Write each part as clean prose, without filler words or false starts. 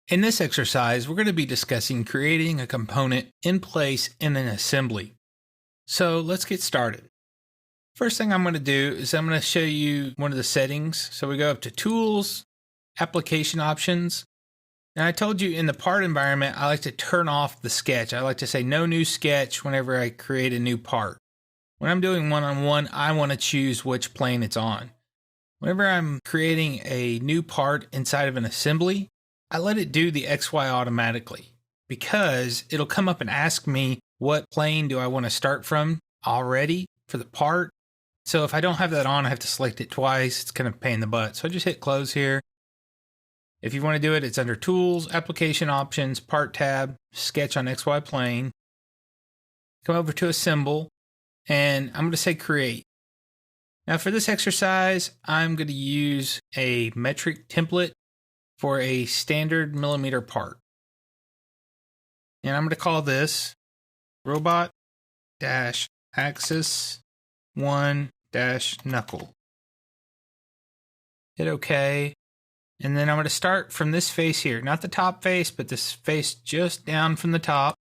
In this exercise, we're going to be discussing creating a component in place in an assembly. So let's get started. First thing I'm going to do is I'm going to show you one of the settings. So we go up to Tools, Application Options. Now I told you in the part environment, I like to turn off the sketch. I like to say no new sketch whenever I create a new part. When I'm doing one-on-one, I want to choose which plane it's on. Whenever I'm creating a new part inside of an assembly, I let it do the XY automatically because it'll come up and ask me what plane do I want to start from already for the part. So if I don't have that on, I have to select it twice. It's kind of a pain in the butt. So I just hit close here. If you want to do it, it's under Tools, Application Options, Part tab, Sketch on XY plane. Come over to Assemble, and I'm going to say Create. Now for this exercise, I'm going to use a metric template for a standard millimeter part. And I'm going to call this robot-axis1-knuckle. Hit OK. And then I'm going to start from this face here, not the top face, but this face just down from the top.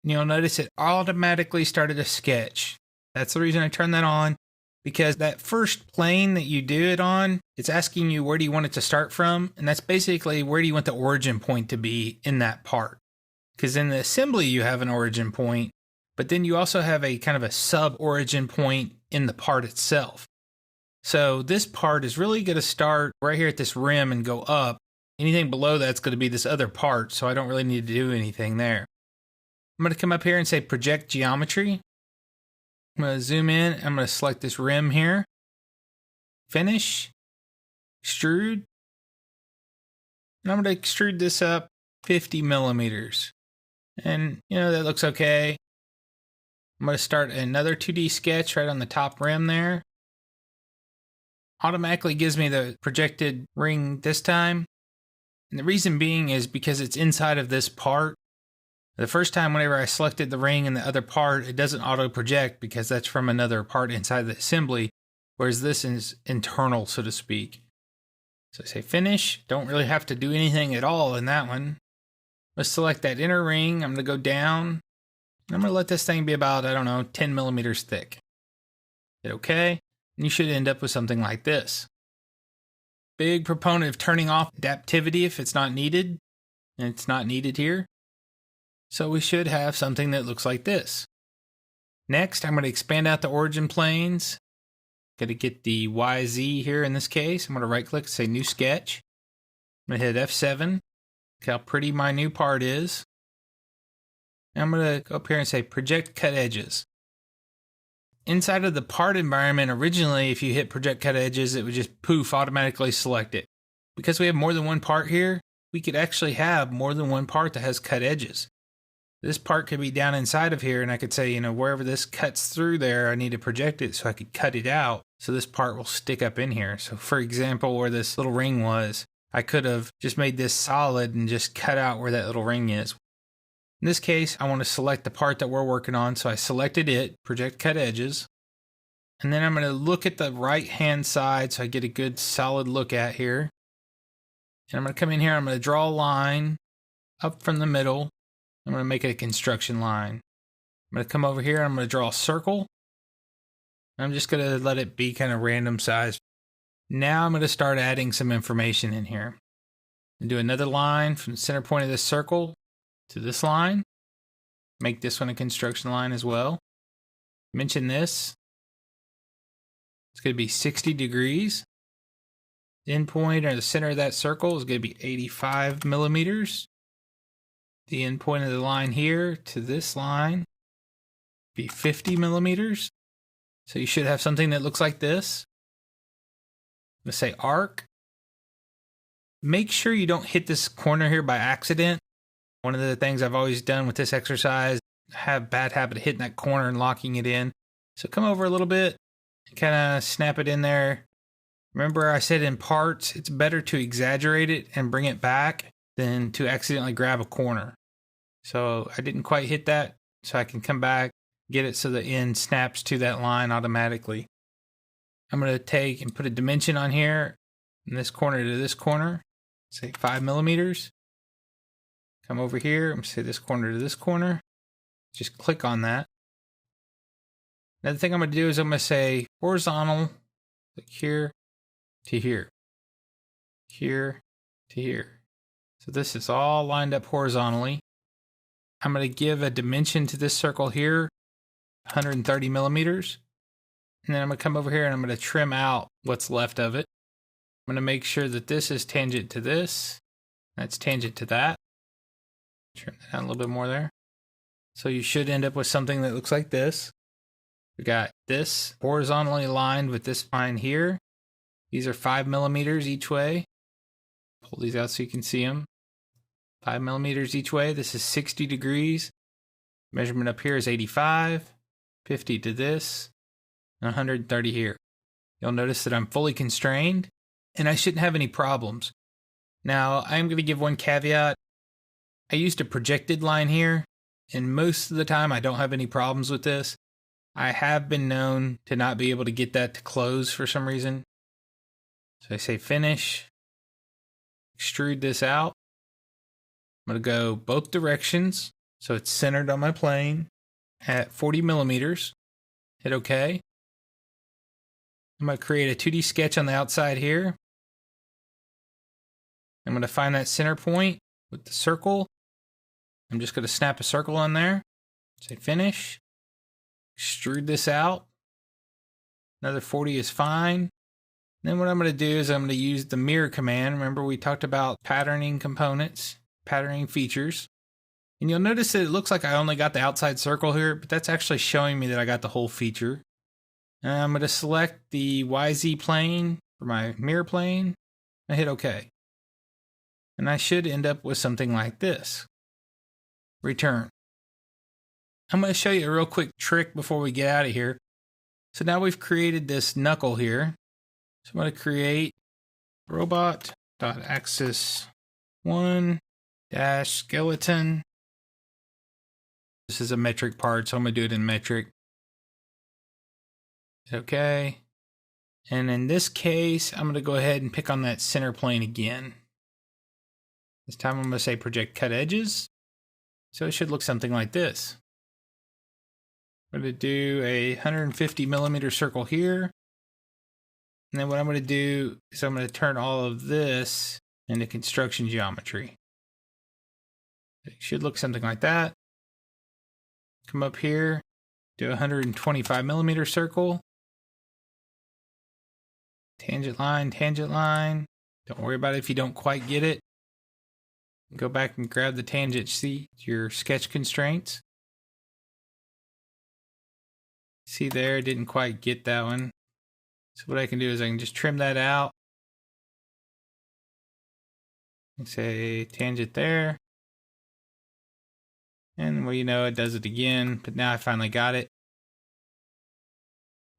And you'll notice it automatically started a sketch. That's the reason I turned that on, because that first plane that you do it on, it's asking you where do you want it to start from, and that's basically where do you want the origin point to be in that part. Because in the assembly you have an origin point, but then you also have a kind of a sub-origin point in the part itself. So this part is really going to start right here at this rim and go up. Anything below that's going to be this other part, so I don't really need to do anything there. I'm going to come up here and say Project Geometry. I'm going to zoom in. I'm going to select this rim here. Finish. Extrude. And I'm going to extrude this up 50 millimeters. And, that looks okay. I'm going to start another 2D sketch right on the top rim there. Automatically gives me the projected ring this time. And the reason being is because it's inside of this part. The first time whenever I selected the ring in the other part, it doesn't auto project because that's from another part inside the assembly, whereas this is internal, so to speak. So I say finish. Don't really have to do anything at all in that one. Let's select that inner ring. I'm going to go down. I'm going to let this thing be about, 10 millimeters thick. Hit OK. And you should end up with something like this. Big proponent of turning off adaptivity if it's not needed. And it's not needed here. So we should have something that looks like this. Next, I'm going to expand out the origin planes. Going to get the YZ here in this case. I'm going to right click and say New Sketch. I'm going to hit F7. Look how pretty my new part is. And I'm going to go up here and say Project Cut Edges. Inside of the part environment, originally, if you hit Project Cut Edges, it would just poof, automatically select it. Because we have more than one part here, we could actually have more than one part that has cut edges. This part could be down inside of here, and I could say, wherever this cuts through there, I need to project it so I could cut it out, so this part will stick up in here. So for example, where this little ring was, I could have just made this solid and just cut out where that little ring is. In this case, I want to select the part that we're working on, so I selected it, Project Cut Edges. And then I'm going to look at the right-hand side so I get a good solid look at here. And I'm going to come in here, I'm going to draw a line up from the middle. I'm going to make it a construction line. I'm going to come over here, I'm going to draw a circle. I'm just going to let it be kind of random size. Now I'm going to start adding some information in here. And do another line from the center point of this circle to this line. Make this one a construction line as well. Mention this. It's going to be 60 degrees. The end point or the center of that circle is going to be 85 millimeters. The end point of the line here to this line be 50 millimeters. So you should have something that looks like this. Let's say arc. Make sure you don't hit this corner here by accident. One of the things I've always done with this exercise, I have a bad habit of hitting that corner and locking it in. So come over a little bit and kind of snap it in there. Remember I said in parts, it's better to exaggerate it and bring it back than to accidentally grab a corner. So I didn't quite hit that, so I can come back, get it so the end snaps to that line automatically. I'm going to take and put a dimension on here, from this corner to this corner, say 5 millimeters. Come over here. I'm going to say this corner to this corner. Just click on that. Another thing I'm going to do is I'm going to say horizontal, like here to here, here to here. So this is all lined up horizontally. I'm going to give a dimension to this circle here, 130 millimeters. And then I'm going to come over here and I'm going to trim out what's left of it. I'm going to make sure that this is tangent to this. That's tangent to that. Trim that down a little bit more there. So you should end up with something that looks like this. We got this horizontally aligned with this line here. These are 5 millimeters each way. Pull these out so you can see them. 5 millimeters each way. This is 60 degrees. Measurement up here is 85. 50 to this. And 130 here. You'll notice that I'm fully constrained and I shouldn't have any problems. Now, I'm going to give one caveat. I used a projected line here, and most of the time I don't have any problems with this. I have been known to not be able to get that to close for some reason. So I say finish, extrude this out. I'm going to go both directions, so it's centered on my plane at 40 millimeters. Hit OK. I'm going to create a 2D sketch on the outside here. I'm going to find that center point with the circle. I'm just going to snap a circle on there. Say finish. Extrude this out. Another 40 is fine. Then what I'm going to do is I'm going to use the mirror command. Remember we talked about patterning components, patterning features. And you'll notice that it looks like I only got the outside circle here, but that's actually showing me that I got the whole feature. And I'm going to select the YZ plane for my mirror plane. I hit OK. And I should end up with something like this. Return. I'm going to show you a real quick trick before we get out of here. So now we've created this knuckle here. So I'm going to create robot.axis1-skeleton. This is a metric part, so I'm going to do it in metric. Okay. And in this case, I'm going to go ahead and pick on that center plane again. This time I'm going to say project cut edges. So it should look something like this. I'm going to do a 150 millimeter circle here. And then what I'm going to do is I'm going to turn all of this into construction geometry. It should look something like that. Come up here, do a 125 millimeter circle. Tangent line, tangent line. Don't worry about it if you don't quite get it. Go back and grab the tangent, see your sketch constraints. See there, didn't quite get that one. So what I can do is I can just trim that out. And say tangent there. And well, you know, it does it again, but now I finally got it.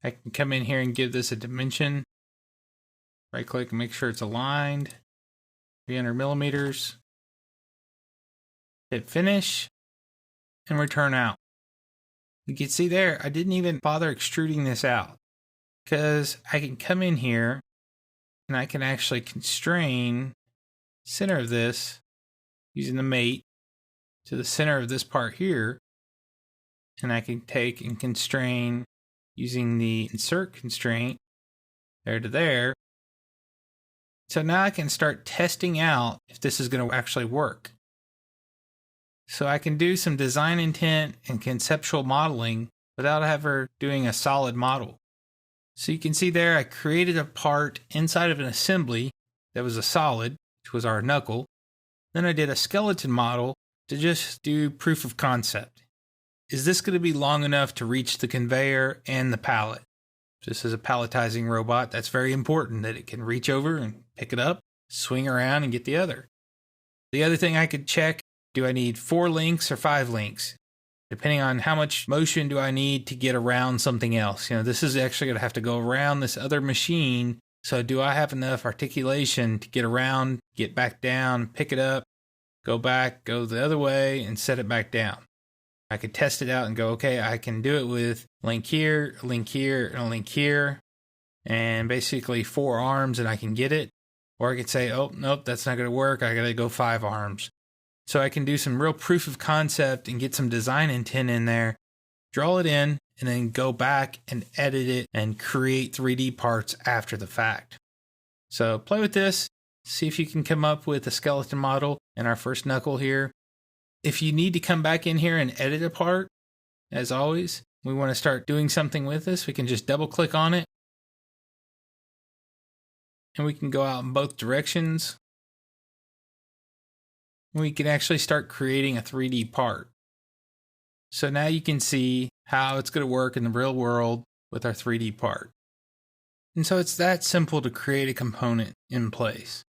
I can come in here and give this a dimension. Right click and make sure it's aligned. 300 millimeters. Hit finish and return out. You can see there, I didn't even bother extruding this out because I can come in here and I can actually constrain the center of this using the mate to the center of this part here. And I can take and constrain using the insert constraint there to there. So now I can start testing out if this is going to actually work. So I can do some design intent and conceptual modeling without ever doing a solid model. So you can see there I created a part inside of an assembly that was a solid, which was our knuckle. Then I did a skeleton model to just do proof of concept. Is this going to be long enough to reach the conveyor and the pallet? This is a palletizing robot. That's very important that it can reach over and pick it up, swing around and get the other. The other thing I could check, do I need 4 links or 5 links? Depending on how much motion do I need to get around something else. You know, this is actually going to have to go around this other machine. So do I have enough articulation to get around, get back down, pick it up, go back, go the other way, and set it back down? I could test it out and go, okay, I can do it with link here, and a link here, and basically 4 arms and I can get it. Or I could say, oh, nope, that's not going to work. I got to go 5 arms. so I can do some real proof of concept and get some design intent in there, draw it in, and then go back and edit it and create 3D parts after the fact. So play with this, see if you can come up with a skeleton model in our first knuckle here. If you need to come back in here and edit a part, as always, we want to start doing something with this, we can just double click on it. And we can go out in both directions. We can actually start creating a 3D part. So now you can see how it's going to work in the real world with our 3D part. And so it's that simple to create a component in place.